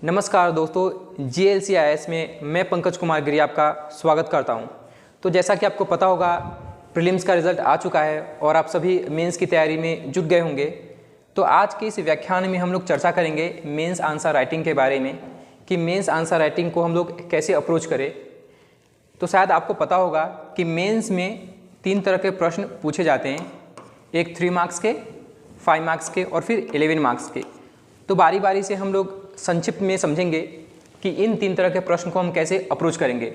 नमस्कार दोस्तों, GLCIS में मैं पंकज कुमार गिरी आपका स्वागत करता हूं। तो जैसा कि आपको पता होगा, प्रीलिम्स का रिज़ल्ट आ चुका है और आप सभी मेंस की तैयारी में जुट गए होंगे। तो आज के इस व्याख्यान में हम लोग चर्चा करेंगे मेंस आंसर राइटिंग के बारे में कि मेंस आंसर राइटिंग को हम लोग कैसे अप्रोच करें। तो शायद आपको पता होगा कि मेंस में 3 तरह के प्रश्न पूछे जाते हैं, एक 3 मार्क्स के, 5 मार्क्स के और फिर 11 मार्क्स के। तो बारी बारी से हम लोग संक्षिप्त में समझेंगे कि इन 3 तरह के प्रश्न को हम कैसे अप्रोच करेंगे।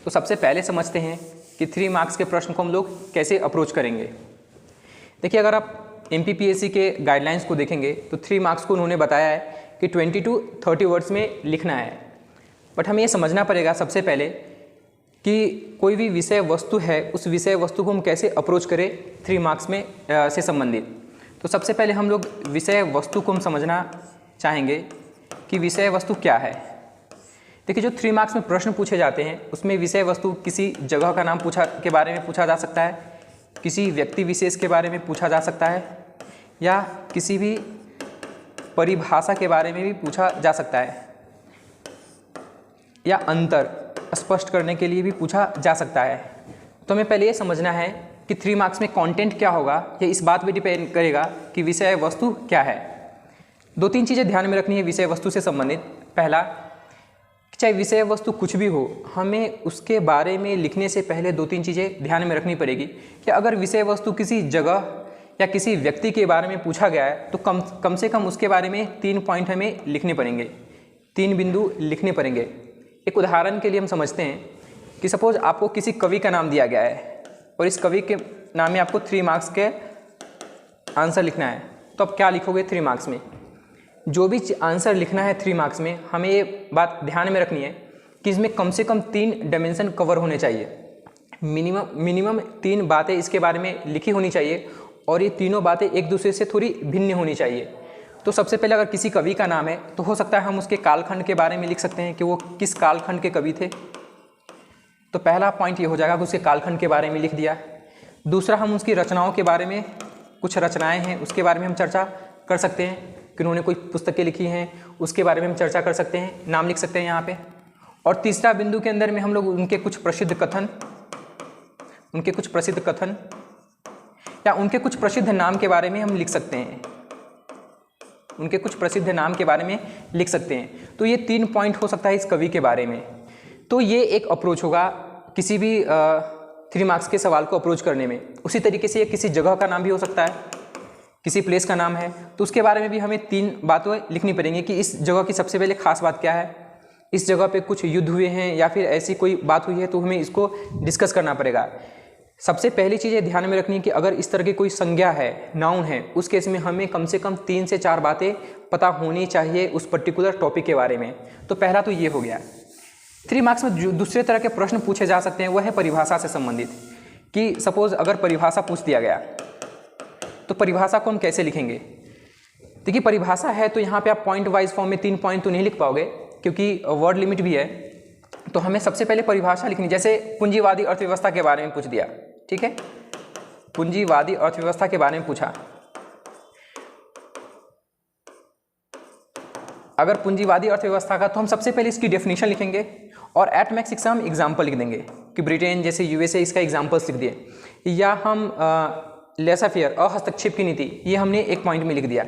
तो सबसे पहले समझते हैं कि 3 मार्क्स के प्रश्न को हम लोग कैसे अप्रोच करेंगे। देखिए, अगर आप MPPSC के गाइडलाइंस को देखेंगे तो 3 मार्क्स को उन्होंने बताया है कि 20 to 30 वर्ड्स में लिखना है। बट हमें ये समझना पड़ेगा सबसे पहले कि कोई भी विषय वस्तु है, उस विषय वस्तु को हम कैसे अप्रोच करें 3 मार्क्स में से संबंधित। तो सबसे पहले हम लोग विषय वस्तु को हम समझना चाहेंगे कि विषय वस्तु क्या है। देखिए, जो 3 मार्क्स में प्रश्न पूछे जाते हैं उसमें विषय वस्तु किसी जगह का नाम के बारे में पूछा जा सकता है, किसी व्यक्ति विशेष के बारे में पूछा जा सकता है, या किसी भी परिभाषा के बारे में भी पूछा जा सकता है, या अंतर स्पष्ट करने के लिए भी पूछा जा सकता है। तो हमें पहले ये समझना है कि 3 मार्क्स में कंटेंट क्या होगा, ये इस बात पे डिपेंड करेगा कि विषय वस्तु क्या है। 2-3 चीज़ें ध्यान में रखनी है विषय वस्तु से संबंधित। पहला, चाहे विषय वस्तु कुछ भी हो, हमें उसके बारे में लिखने से पहले 2-3 चीज़ें ध्यान में रखनी पड़ेगी कि अगर विषय वस्तु किसी जगह या किसी व्यक्ति के बारे में पूछा गया है तो कम से कम उसके बारे में 3 पॉइंट हमें लिखने पड़ेंगे, 3 बिंदु लिखने पड़ेंगे। एक उदाहरण के लिए हम समझते हैं कि सपोज आपको किसी कवि का नाम दिया गया है और इस कवि के नाम में आपको 3 मार्क्स के आंसर लिखना है। तो आप क्या लिखोगे 3 मार्क्स में? जो भी आंसर लिखना है 3 मार्क्स में, हमें ये बात ध्यान में रखनी है कि इसमें कम से कम 3 डायमेंशन कवर होने चाहिए। मिनिमम 3 बातें इसके बारे में लिखी होनी चाहिए और ये तीनों बातें एक दूसरे से थोड़ी भिन्न होनी चाहिए। तो सबसे पहले, अगर किसी कवि का नाम है तो हो सकता है हम उसके कालखंड के बारे में लिख सकते हैं कि वो किस कालखंड के कवि थे। तो पहला पॉइंट ये हो जाएगा कि उसके कालखंड के बारे में लिख दिया। दूसरा, हम उसकी रचनाओं के बारे में, कुछ रचनाएं हैं उसके बारे में हम चर्चा कर सकते हैं कि उन्होंने कोई पुस्तकें लिखी हैं, उसके बारे में हम चर्चा कर सकते हैं, नाम लिख सकते हैं यहाँ पे। और तीसरा बिंदु के अंदर में हम लोग उनके कुछ प्रसिद्ध कथन या उनके कुछ प्रसिद्ध नाम के बारे में हम लिख सकते हैं, उनके कुछ प्रसिद्ध नाम के बारे में लिख सकते हैं। तो ये 3 पॉइंट हो सकता है इस कवि के बारे में। तो ये एक अप्रोच होगा किसी भी 3 मार्क्स के सवाल को अप्रोच करने में। उसी तरीके से ये किसी जगह का नाम भी हो सकता है, किसी प्लेस का नाम है, तो उसके बारे में भी हमें 3 बातें लिखनी पड़ेंगी कि इस जगह की सबसे पहले खास बात क्या है, इस जगह पे कुछ युद्ध हुए हैं या फिर ऐसी कोई बात हुई है तो हमें इसको डिस्कस करना पड़ेगा। सबसे पहली चीज़ ये ध्यान में रखनी है कि अगर इस तरह की कोई संज्ञा है, नाउन है, उस केस में हमें कम से कम 3 से 4 बातें पता होनी चाहिए उस पर्टिकुलर टॉपिक के बारे में। तो पहला तो ये हो गया। 3 मार्क्स में जो दूसरे तरह के प्रश्न पूछे जा सकते हैं वह है परिभाषा से संबंधित। कि सपोज अगर परिभाषा पूछ दिया गया तो परिभाषा को हम कैसे लिखेंगे। देखिए, परिभाषा है तो यहाँ पे आप पॉइंट वाइज फॉर्म में 3 पॉइंट तो नहीं लिख पाओगे क्योंकि वर्ड लिमिट भी है। तो हमें सबसे पहले परिभाषा लिखनी, जैसे पूंजीवादी अर्थव्यवस्था के बारे में पूछ दिया, ठीक है, पूंजीवादी अर्थव्यवस्था के बारे में पूछा। अगर पूंजीवादी अर्थव्यवस्था का, तो हम सबसे पहले इसकी डेफिनेशन लिखेंगे और एट मैक्स इसका हम एग्जाम्पल लिख देंगे कि ब्रिटेन जैसे USA इसका एग्जाम्पल्स लिख दिए, या हम लेसा फेयर अहस्तक्षेप की नीति, ये हमने 1 पॉइंट में लिख दिया।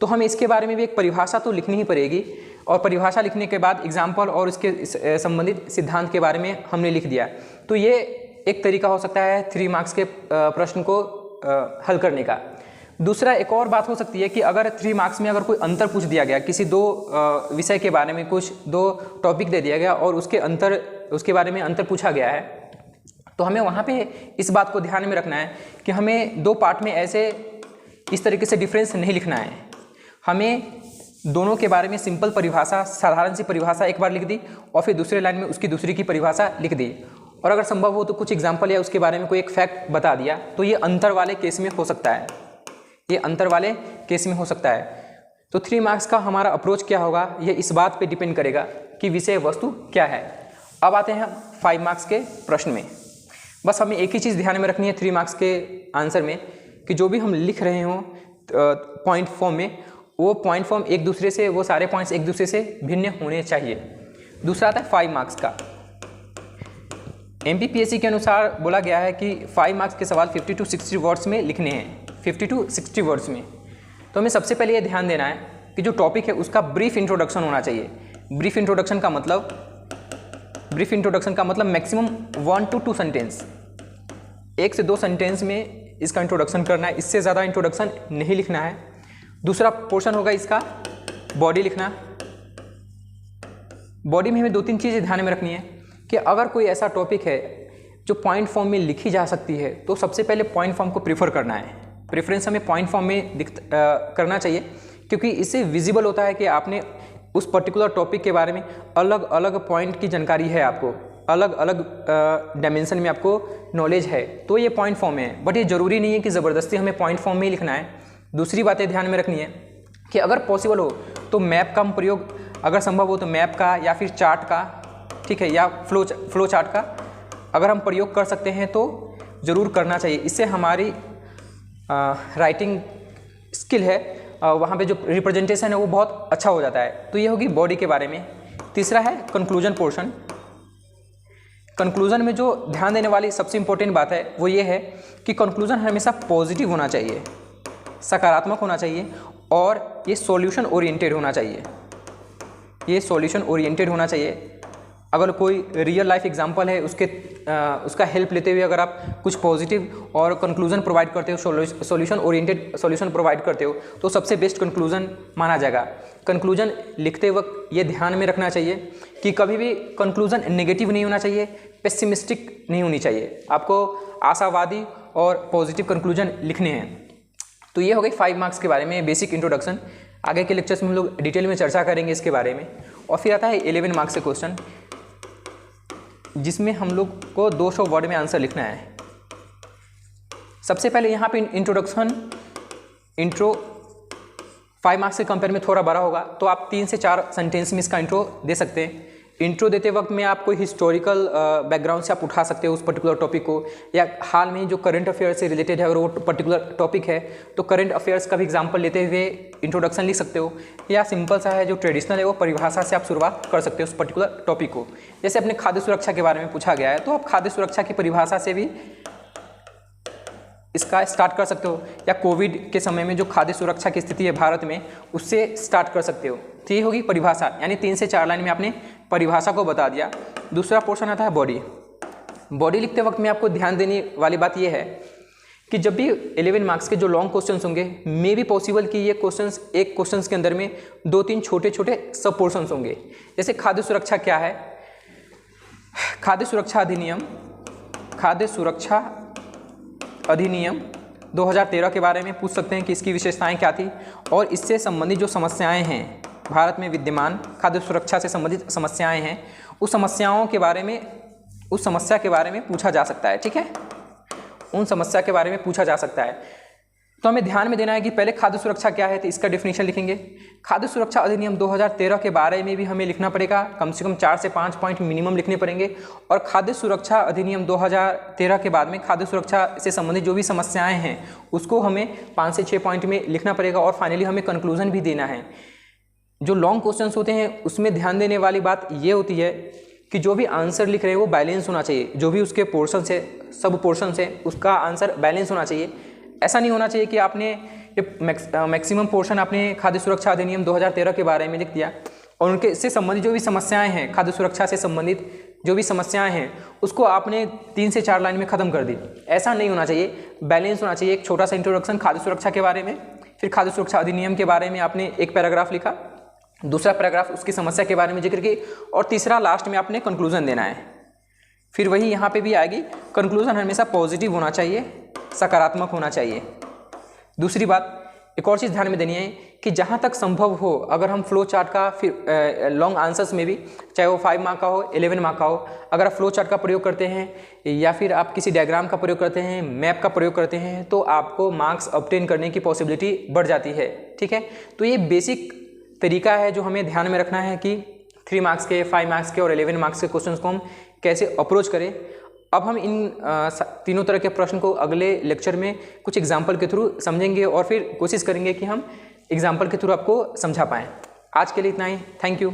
तो हमें इसके बारे में भी एक परिभाषा तो लिखनी ही पड़ेगी और परिभाषा लिखने के बाद एग्जाम्पल और इसके संबंधित सिद्धांत के बारे में हमने लिख दिया। तो ये एक तरीका हो सकता है 3 मार्क्स के प्रश्न को हल करने का। दूसरा, एक और बात हो सकती है कि अगर 3 मार्क्स में अगर कोई अंतर पूछ दिया गया, किसी 2 विषय के बारे में, कुछ 2 टॉपिक दे दिया गया और उसके बारे में अंतर पूछा गया है, तो हमें वहाँ पे इस बात को ध्यान में रखना है कि हमें 2 पार्ट में ऐसे इस तरीके से डिफरेंस नहीं लिखना है। हमें दोनों के बारे में सिंपल परिभाषा, साधारण सी परिभाषा एक बार लिख दी और फिर दूसरे लाइन में उसकी दूसरी की परिभाषा लिख दी, और अगर संभव हो तो कुछ एग्जाम्पल या उसके बारे में कोई एक फैक्ट बता दिया। तो ये अंतर वाले केस में हो सकता है, ये अंतर वाले केस में हो सकता है। तो 3 मार्क्स का हमारा अप्रोच क्या होगा, ये इस बात पे डिपेंड करेगा कि विषय वस्तु क्या है। अब आते हैं हम 5 मार्क्स के प्रश्न में। बस हमें एक ही चीज़ ध्यान में रखनी है 3 मार्क्स के आंसर में कि जो भी हम लिख रहे हों पॉइंट फॉर्म में, वो पॉइंट फॉर्म एक दूसरे से, वो सारे पॉइंट्स एक दूसरे से भिन्न होने चाहिए। दूसरा आता है 5 मार्क्स का। MPPSC के अनुसार बोला गया है कि 5 मार्क्स के सवाल 50 to 60 वर्ड्स में लिखने हैं, 50 to 60 वर्ड्स में। तो हमें सबसे पहले ये ध्यान देना है कि जो टॉपिक है उसका ब्रीफ इंट्रोडक्शन होना चाहिए। ब्रीफ इंट्रोडक्शन का मतलब मैक्सिमम 1 to 2 सेंटेंस, 1 से 2 सेंटेंस में इसका इंट्रोडक्शन करना है, इससे ज़्यादा इंट्रोडक्शन नहीं लिखना है। दूसरा पोर्शन होगा इसका बॉडी लिखना। बॉडी में हमें 2-3 चीज़ें ध्यान में रखनी है कि अगर कोई ऐसा टॉपिक है जो पॉइंट फॉर्म में लिखी जा सकती है तो सबसे पहले पॉइंट फॉर्म को प्रीफर करना है। प्रेफरेंस हमें पॉइंट फॉर्म में करना चाहिए, क्योंकि इससे विजिबल होता है कि आपने उस पर्टिकुलर टॉपिक के बारे में अलग अलग पॉइंट की जानकारी है, आपको अलग अलग डायमेंशन में आपको नॉलेज है, तो ये पॉइंट फॉर्म है। बट ये ज़रूरी नहीं है कि ज़बरदस्ती हमें पॉइंट फॉर्म में ही लिखना है। दूसरी बातें ध्यान में रखनी है कि अगर पॉसिबल हो तो मैप का हम प्रयोग, अगर संभव हो तो मैप का या फिर चार्ट का, ठीक है, या फ्लो चार्ट का अगर हम प्रयोग कर सकते हैं तो ज़रूर करना चाहिए। इससे हमारी राइटिंग स्किल है, वहाँ पे जो रिप्रेजेंटेशन है वो बहुत अच्छा हो जाता है। तो ये होगी बॉडी के बारे में। तीसरा है कंक्लूजन पोर्शन। कंक्लूजन में जो ध्यान देने वाली सबसे इम्पोर्टेंट बात है वो ये है कि कंक्लूजन हमेशा पॉजिटिव होना चाहिए, सकारात्मक होना चाहिए और ये सॉल्यूशन ओरिएंटेड होना चाहिए। ये सॉल्यूशन ओरिएंटेड होना चाहिए। अगर कोई रियल लाइफ एग्जांपल है उसका हेल्प लेते हुए अगर आप कुछ पॉजिटिव और कंक्लूजन प्रोवाइड करते हो, सॉल्यूशन ओरिएंटेड सॉल्यूशन प्रोवाइड करते हो, तो सबसे बेस्ट कंक्लूजन माना जाएगा। कंक्लूजन लिखते वक्त ये ध्यान में रखना चाहिए कि कभी भी कंक्लूजन नेगेटिव नहीं होना चाहिए, पेसिमिस्टिक नहीं होनी चाहिए। आपको आशावादी और पॉजिटिव कंक्लूजन लिखने हैं। तो ये हो गई 5 मार्क्स के बारे में बेसिक इंट्रोडक्शन। आगे के लेक्चर्स में हम लोग डिटेल में चर्चा करेंगे इसके बारे में। और फिर आता है 11 मार्क्स से क्वेश्चन, जिसमें हम लोग को 200 वर्ड में आंसर लिखना है। सबसे पहले यहाँ पे इंट्रो 5 मार्क्स के कंपेयर में थोड़ा बड़ा होगा, तो आप 3 से 4 सेंटेंस में इसका इंट्रो दे सकते हैं। इंट्रो देते वक्त में आप कोई हिस्टोरिकल बैकग्राउंड से आप उठा सकते हो उस पर्टिकुलर टॉपिक को, या हाल में जो करंट अफेयर्स से रिलेटेड है अगर वो पर्टिकुलर टॉपिक है तो करंट अफेयर्स का भी एग्जांपल लेते हुए इंट्रोडक्शन लिख सकते हो, या सिंपल सा है जो ट्रेडिशनल है वो परिभाषा से आप शुरुआत कर सकते हो उस पर्टिकुलर टॉपिक को। जैसे अपने खाद्य सुरक्षा के बारे में पूछा गया है तो आप खाद्य सुरक्षा की परिभाषा से भी इसका स्टार्ट कर सकते हो, या कोविड के समय में जो खाद्य सुरक्षा की स्थिति है भारत में उससे स्टार्ट कर सकते हो। तो ये होगी परिभाषा, यानी 3 से 4 लाइन में आपने परिभाषा को बता दिया। दूसरा पोर्शन आता है बॉडी। बॉडी लिखते वक्त में आपको ध्यान देने वाली बात यह है कि जब भी 11 मार्क्स के जो लॉन्ग क्वेश्चंस होंगे, मे भी पॉसिबल कि ये क्वेश्चंस एक क्वेश्चंस के अंदर में 2-3 छोटे छोटे सब पोर्शंस होंगे। जैसे खाद्य सुरक्षा क्या है, खाद्य सुरक्षा अधिनियम 2013 के बारे में पूछ सकते हैं कि इसकी विशेषताएं क्या थी और इससे संबंधित जो समस्याएं हैं भारत में विद्यमान खाद्य सुरक्षा से संबंधित समस्याएं हैं, उस समस्या के बारे में पूछा जा सकता है। ठीक है, उन समस्या के बारे में पूछा जा सकता है। तो हमें ध्यान में देना है कि पहले खाद्य सुरक्षा क्या है, तो इसका डेफिनेशन लिखेंगे। खाद्य सुरक्षा अधिनियम 2013 के बारे में भी हमें लिखना पड़ेगा, कम से कम 4 से 5 पॉइंट मिनिमम लिखने पड़ेंगे। और खाद्य सुरक्षा अधिनियम 2013 के बाद में खाद्य सुरक्षा से संबंधित जो भी समस्याएं हैं उसको हमें 5 से 6 पॉइंट में लिखना पड़ेगा। और फाइनली हमें कंक्लूजन भी देना है। जो लॉन्ग क्वेश्चंस होते हैं उसमें ध्यान देने वाली बात ये होती है कि जो भी आंसर लिख रहे हैं वो बैलेंस होना चाहिए। जो भी उसके पोर्शन से सब पोर्शन से उसका आंसर बैलेंस होना चाहिए। ऐसा नहीं होना चाहिए कि आपने ये मैक्सिमम पोर्शन आपने खाद्य सुरक्षा अधिनियम 2013 के बारे में लिख दिया और उनके से संबंधित जो भी समस्याएं हैं, खाद्य सुरक्षा से संबंधित जो भी समस्याएं हैं उसको आपने 3 से 4 लाइन में ख़त्म कर दी। ऐसा नहीं होना चाहिए, बैलेंस होना चाहिए। एक छोटा सा इंट्रोडक्शन खाद्य सुरक्षा के बारे में, फिर खाद्य सुरक्षा अधिनियम के बारे में आपने एक पैराग्राफ लिखा, दूसरा पैराग्राफ उसकी समस्या के बारे में जिक्र की, और तीसरा लास्ट में आपने कंक्लूजन देना है। फिर वही यहाँ पे भी आएगी, कंक्लूजन हमेशा पॉजिटिव होना चाहिए, सकारात्मक होना चाहिए। दूसरी बात, एक और चीज़ ध्यान में देनी है कि जहाँ तक संभव हो अगर हम फ्लो चार्ट का, फिर लॉन्ग आंसर्स में भी, चाहे वो 5 मार्क का हो 11 मार्क का हो, अगर आप फ्लो चार्ट का प्रयोग करते हैं या फिर आप किसी डायग्राम का प्रयोग करते हैं, मैप का प्रयोग करते हैं, तो आपको मार्क्स ऑब्टेन करने की पॉसिबिलिटी बढ़ जाती है। ठीक है, तो ये बेसिक तरीका है जो हमें ध्यान में रखना है कि 3 मार्क्स के, 5 मार्क्स के और 11 मार्क्स के क्वेश्चंस को हम कैसे अप्रोच करें। अब हम इन तीनों तरह के प्रश्न को अगले लेक्चर में कुछ एग्जाम्पल के थ्रू समझेंगे और फिर कोशिश करेंगे कि हम एग्जाम्पल के थ्रू आपको समझा पाएँ। आज के लिए इतना ही, थैंक यू।